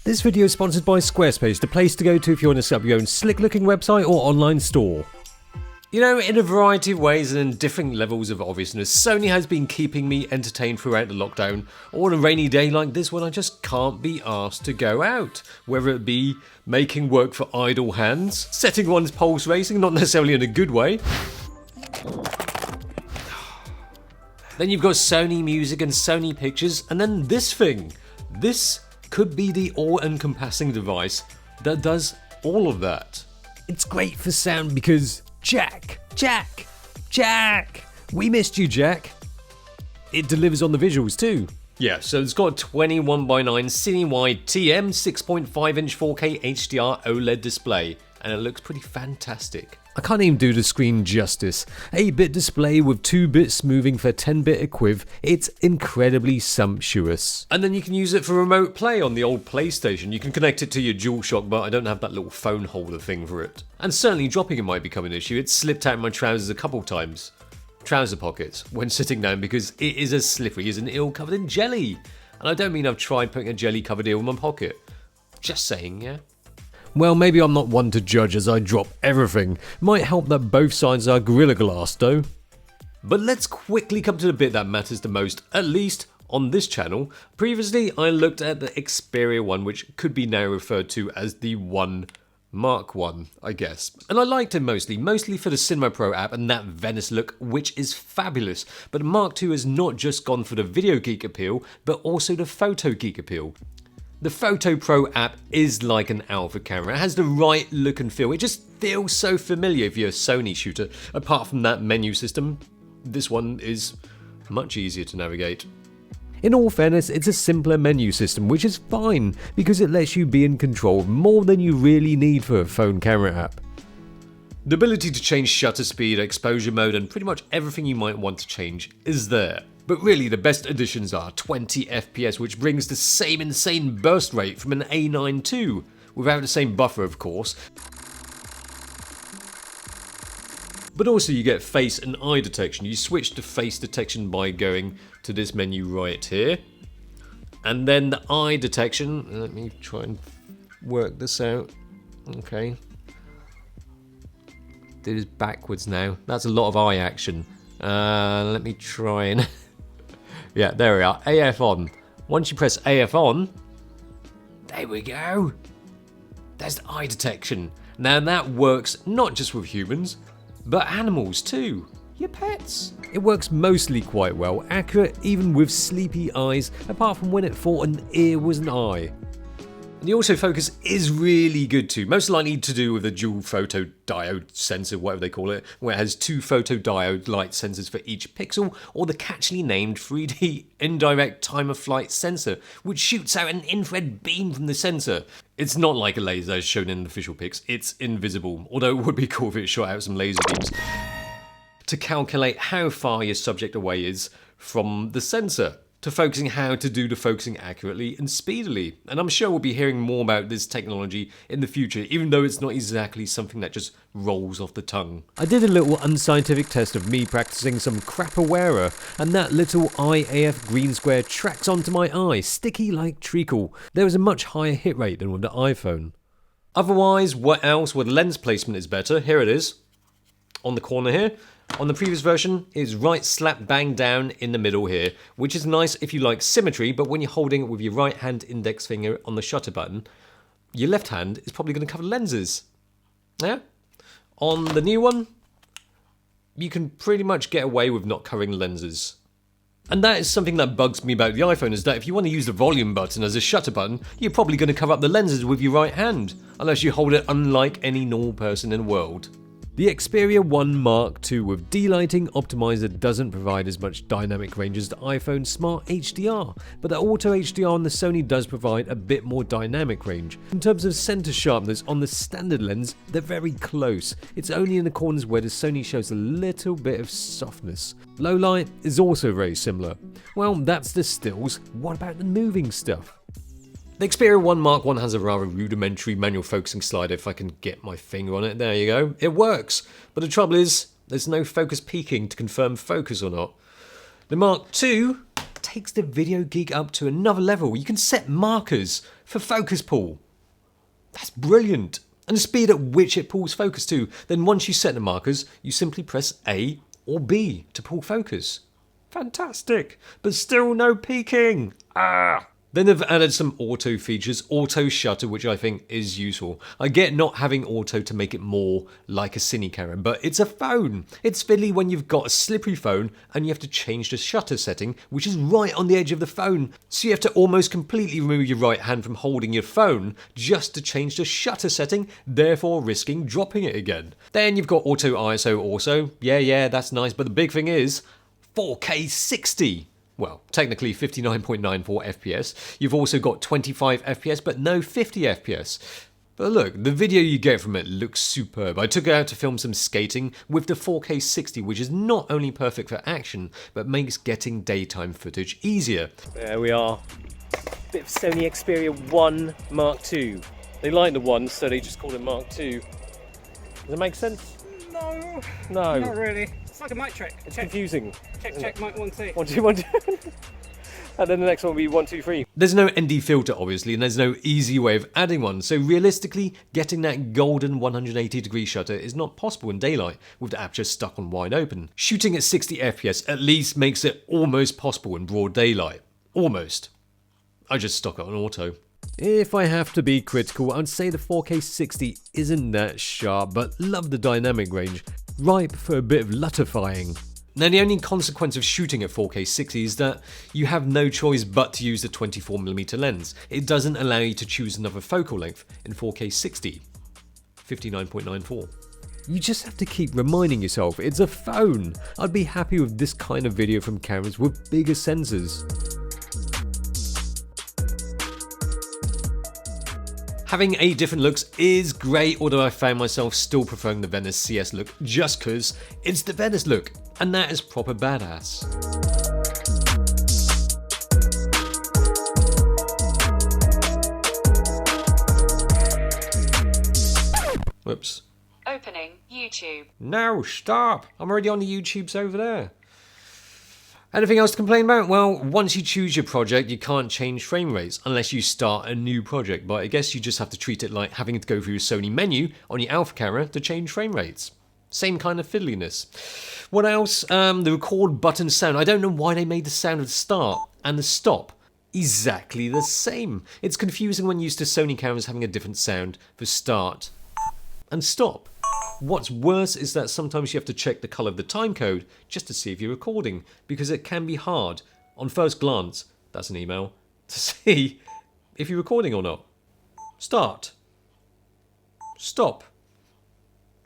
This video is sponsored by Squarespace, the place to go to if you want to set up your own slick-looking website or online store. You know, in a variety of ways and in different levels of obviousness, Sony has been keeping me entertained throughout the lockdown, or on a rainy day like this when I just can't be asked to go out. Whether it be making work for idle hands, setting one's pulse racing, not necessarily in a good way. Then you've got Sony Music and Sony Pictures, and then this thing. This could be the all-encompassing device that does all of that. It's great for sound because Jack! We missed you, Jack! It delivers on the visuals too. Yeah, so it's got a 21:9 cine-wide TM 6.5-inch 4K HDR OLED display, and it looks pretty fantastic. I can't even do the screen justice. 8-bit display with 2-bit smoothing for 10-bit equiv, it's incredibly sumptuous. And then you can use it for remote play on the old PlayStation. You can connect it to your DualShock, but I don't have that little phone holder thing for it. And certainly dropping it might become an issue. It's slipped out of my trousers a couple times. Trouser pockets, when sitting down, because it is as slippery as an eel covered in jelly. And I don't mean I've tried putting a jelly covered eel in my pocket. Just saying, yeah. Well, maybe I'm not one to judge as I drop everything. Might help that both sides are Gorilla Glass though. But let's quickly come to the bit that matters the most, at least on this channel. Previously I looked at the Xperia one, which could be now referred to as the One Mark 1, I guess. And I liked it mostly for the Cinema Pro app and that Venice look, which is fabulous. But Mark II has not just gone for the video geek appeal, but also the photo geek appeal. The Photo Pro app is like an alpha camera. It has the right look and feel. It just feels so familiar if you're a Sony shooter. Apart from that menu system, this one is much easier to navigate. In all fairness, it's a simpler menu system, which is fine, because it lets you be in control more than you really need for a phone camera app. The ability to change shutter speed, exposure mode, and pretty much everything you might want to change is there. But really, the best additions are 20 FPS, which brings the same insane burst rate from an A9 II, without the same buffer, of course. But also you get face and eye detection. You switch to face detection by going to this menu right here. And then the eye detection, let me try and work this out. Okay. Do this backwards now. That's a lot of eye action. Let me try and... Yeah, there we are. AF on. Once you press AF on, there we go. There's the eye detection. Now that works not just with humans, but animals too. Your pets. It works mostly quite well, accurate even with sleepy eyes, apart from when it thought an ear was an eye. And the autofocus is really good too, most likely to do with the dual photodiode sensor, whatever they call it, where it has 2 photodiode light sensors for each pixel, or the catchily named 3D indirect time of flight sensor, which shoots out an infrared beam from the sensor. It's not like a laser as shown in official pics, it's invisible, although it would be cool if it shot out some laser beams to calculate how far your subject away is from the sensor, to focusing how to do the focusing accurately and speedily. And I'm sure we'll be hearing more about this technology in the future, even though it's not exactly something that just rolls off the tongue. I did a little unscientific test of me practicing some crapawera, and that little IAF green square tracks onto my eye, sticky like treacle. There was a much higher hit rate than with the iPhone. Otherwise, what else? Well, the lens placement is better. Here it is, on the corner here. On the previous version, it's right slap bang down in the middle here, which is nice if you like symmetry, but when you're holding it with your right hand index finger on the shutter button, your left hand is probably going to cover lenses. Yeah? On the new one, you can pretty much get away with not covering lenses. And that is something that bugs me about the iPhone, is that if you want to use the volume button as a shutter button, you're probably going to cover up the lenses with your right hand, unless you hold it unlike any normal person in the world. The Xperia One Mark II with D-Lighting Optimizer doesn't provide as much dynamic range as the iPhone Smart HDR, but the Auto HDR on the Sony does provide a bit more dynamic range. In terms of center sharpness on the standard lens, they're very close. It's only in the corners where the Sony shows a little bit of softness. Low light is also very similar. Well, that's the stills. What about the moving stuff? The Xperia One Mark I has a rather rudimentary manual focusing slider, if I can get my finger on it. There you go. It works. But the trouble is, there's no focus peaking to confirm focus or not. The Mark II that takes the video geek up to another level. You can set markers for focus pull. That's brilliant. And the speed at which it pulls focus too. Then once you set the markers, you simply press A or B to pull focus. Fantastic. But still no peaking. Then they've added some auto features, auto shutter, which I think is useful. I get not having auto to make it more like a cine camera, but it's a phone. It's fiddly when you've got a slippery phone and you have to change the shutter setting, which is right on the edge of the phone. So you have to almost completely remove your right hand from holding your phone just to change the shutter setting, therefore risking dropping it again. Then you've got auto ISO also. Yeah, that's nice, but the big thing is 4K 60. Well, technically 59.94 FPS. You've also got 25 FPS, but no 50 FPS. But look, the video you get from it looks superb. I took it out to film some skating with the 4K 60, which is not only perfect for action, but makes getting daytime footage easier. There we are. Bit of Sony Xperia 1 Mark II. They like the 1, so they just call it Mark II. Does it make sense? No. No. Not really. It's like a mic trick. It's confusing. Check, mic 1, 2. 1, 2, 1, 2. And then the next one will be 1, 2, 3. There's no ND filter, obviously, and there's no easy way of adding one. So realistically, getting that golden 180-degree shutter is not possible in daylight with the aperture stuck on wide open. Shooting at 60 FPS at least makes it almost possible in broad daylight. Almost. I just stock it on auto. If I have to be critical, I'd say the 4K 60 isn't that sharp, but love the dynamic range. Ripe for a bit of luttifying. Now, the only consequence of shooting at 4K 60 is that you have no choice but to use the 24mm lens. It doesn't allow you to choose another focal length in 4K 60, 59.94. You just have to keep reminding yourself, it's a phone. I'd be happy with this kind of video from cameras with bigger sensors. Having 8 different looks is great, although I found myself still preferring the Venice CS look just because it's the Venice look, and that is proper badass. Whoops. Opening YouTube. No, stop! I'm already on the YouTubes over there. Anything else to complain about? Well, once you choose your project, you can't change frame rates unless you start a new project, but I guess you just have to treat it like having to go through your Sony menu on your Alpha camera to change frame rates. Same kind of fiddliness. What else? The record button sound. I don't know why they made the sound of the start and the stop exactly the same. It's confusing when used to Sony cameras having a different sound for start and stop. What's worse is that sometimes you have to check the colour of the timecode just to see if you're recording, because it can be hard, on first glance, that's an email, to see if you're recording or not. Start. Stop.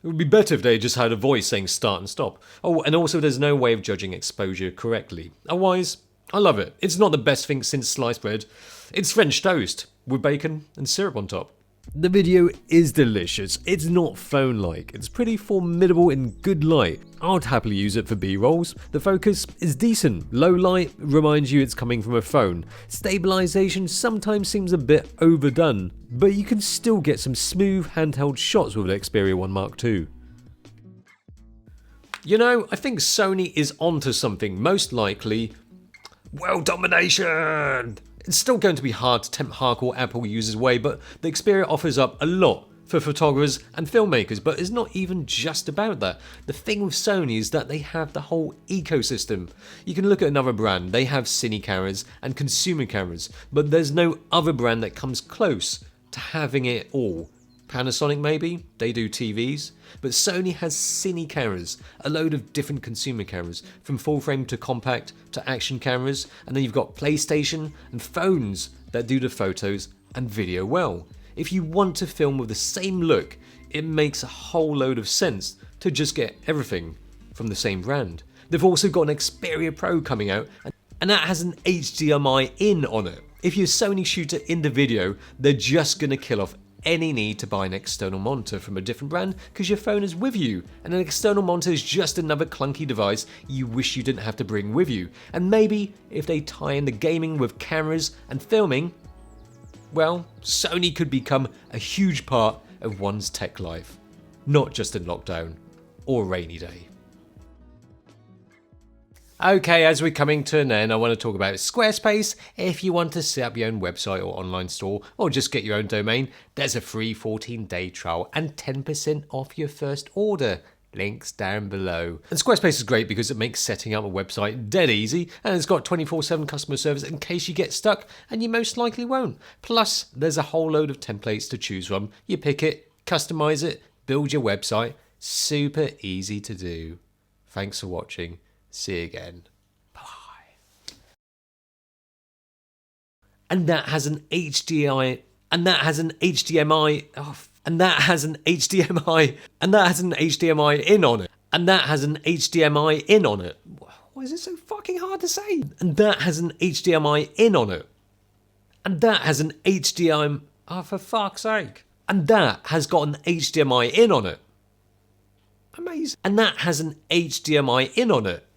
It would be better if they just had a voice saying start and stop. Oh, and also there's no way of judging exposure correctly. Otherwise, I love it. It's not the best thing since sliced bread. It's French toast with bacon and syrup on top. The video is delicious. It's not phone-like. It's pretty formidable in good light. I'd happily use it for B-rolls. The focus is decent. Low light reminds you it's coming from a phone. Stabilization sometimes seems a bit overdone, but you can still get some smooth handheld shots with the Xperia 1 Mark II. You know, I think Sony is onto something, most likely world domination. It's still going to be hard to tempt hardcore Apple users away, but the Xperia offers up a lot for photographers and filmmakers, but it's not even just about that. The thing with Sony is that they have the whole ecosystem. You can look at another brand, they have cine cameras and consumer cameras, but there's no other brand that comes close to having it all. Panasonic maybe, they do TVs, but Sony has cine cameras, a load of different consumer cameras, from full frame to compact to action cameras, and then you've got PlayStation and phones that do the photos and video well. If you want to film with the same look, it makes a whole load of sense to just get everything from the same brand. They've also got an Xperia Pro coming out, and that has an HDMI in on it. If you're a Sony shooter in the video, they're just going to kill off any need to buy an external monitor from a different brand because your phone is with you, and an external monitor is just another clunky device you wish you didn't have to bring with you. And maybe if they tie in the gaming with cameras and filming, well, Sony could become a huge part of one's tech life, not just in lockdown or a rainy day. Okay, as we're coming to an end, I want to talk about Squarespace. If you want to set up your own website or online store, or just get your own domain, there's a free 14-day trial and 10% off your first order. Links down below. And Squarespace is great because it makes setting up a website dead easy, and it's got 24/7 customer service in case you get stuck, and you most likely won't. Plus, there's a whole load of templates to choose from. You pick it, customize it, build your website. Super easy to do. Thanks for watching. See you again. Bye. And that has an HDMI. And that has an HDMI. Oh, and that has an HDMI. And that has an HDMI in on it. And that has an HDMI in on it. Why is it so fucking hard to say? And that has an HDMI in on it. And that has an HDMI. Oh, for fuck's sake. And that has got an HDMI in on it. Amazing. And that has an HDMI in on it.